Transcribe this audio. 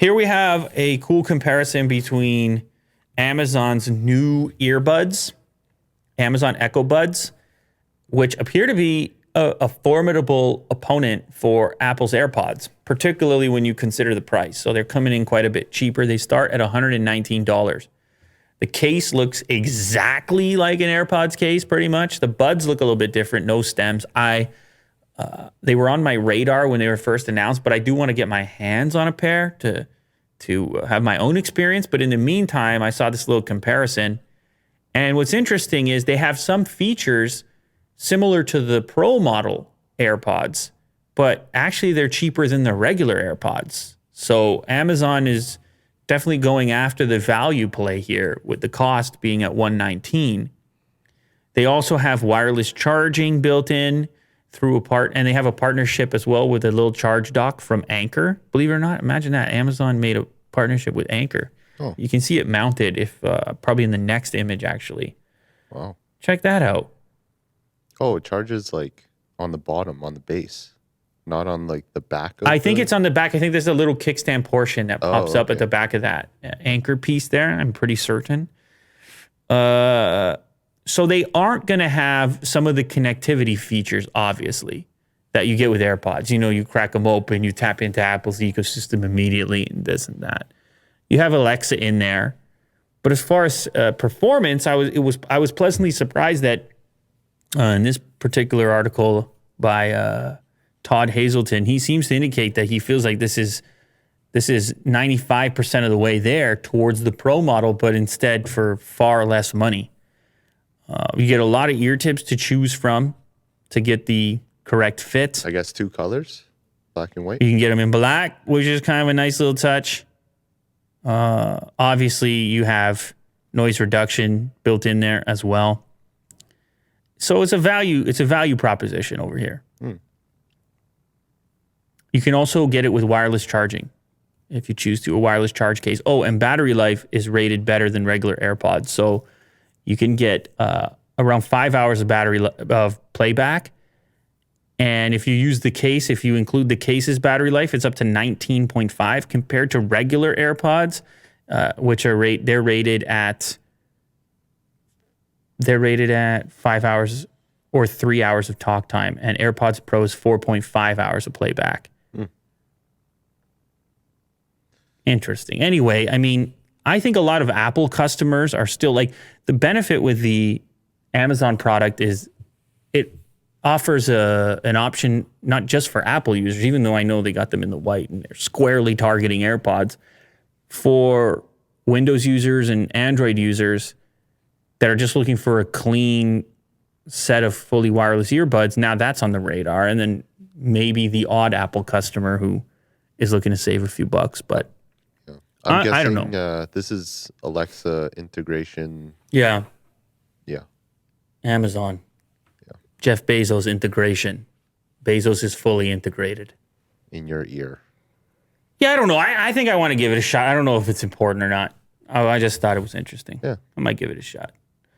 Here we have a cool comparison between Amazon's new earbuds, Amazon Echo Buds, which appear to be a formidable opponent for Apple's AirPods, particularly when you consider the price. So they're coming in quite a bit cheaper. They start at $119. The case looks exactly like an AirPods case, pretty much. The buds look a little bit different, no stems. They were on my radar when they were first announced, but I do want to get my hands on a pair to have my own experience. But in the meantime, I saw this little comparison. And what's interesting is they have some features similar to the Pro model AirPods, but actually they're cheaper than the regular AirPods. So Amazon is definitely going after the value play here, with the cost being at $119. They also have wireless charging built in and they have a partnership as well with a little charge dock from Anchor. Believe it or not, imagine that. Amazon made a partnership with Anchor. Oh. You can see it mounted probably in the next image, actually. Wow. Check that out. Oh, it charges like on the bottom, on the base, not on like the back. I think it's on the back. I think there's a little kickstand portion that pops up at the back of that Anchor piece there. I'm pretty certain. So they aren't going to have some of the connectivity features, obviously, that you get with AirPods. You know, you crack them open, you tap into Apple's ecosystem immediately, and this and that. You have Alexa in there. But as far as performance, I was pleasantly surprised that in this particular article by Todd Hazelton, he seems to indicate that he feels like this is 95% of the way there towards the Pro model, but instead for far less money. You get a lot of ear tips to choose from to get the correct fit. I guess 2 colors, black and white. You can get them in black, which is kind of a nice little touch. Obviously, you have noise reduction built in there as well. So it's a value proposition over here. You can also get it with wireless charging if you choose to, a wireless charge case. Oh, and battery life is rated better than regular AirPods. So you can get around 5 hours of battery of playback. And if you use the case, if you include the case's battery life, it's up to 19.5 compared to regular AirPods, which are rated at 5 hours or 3 hours of talk time, and AirPods Pro is 4.5 hours of playback. Interesting. Anyway, I mean, I think a lot of Apple customers are still like, the benefit with the Amazon product is it offers an option not just for Apple users, even though I know they got them in the white and they're squarely targeting AirPods, for Windows users and Android users that are just looking for a clean set of fully wireless earbuds. Now that's on the radar. And then maybe the odd Apple customer who is looking to save a few bucks, but I'm guessing, I don't know. This is Alexa integration. Yeah. Yeah. Amazon. Yeah. Jeff Bezos integration. Bezos is fully integrated. In your ear. Yeah, I don't know. I think I want to give it a shot. I don't know if it's important or not. I just thought it was interesting. Yeah. I might give it a shot.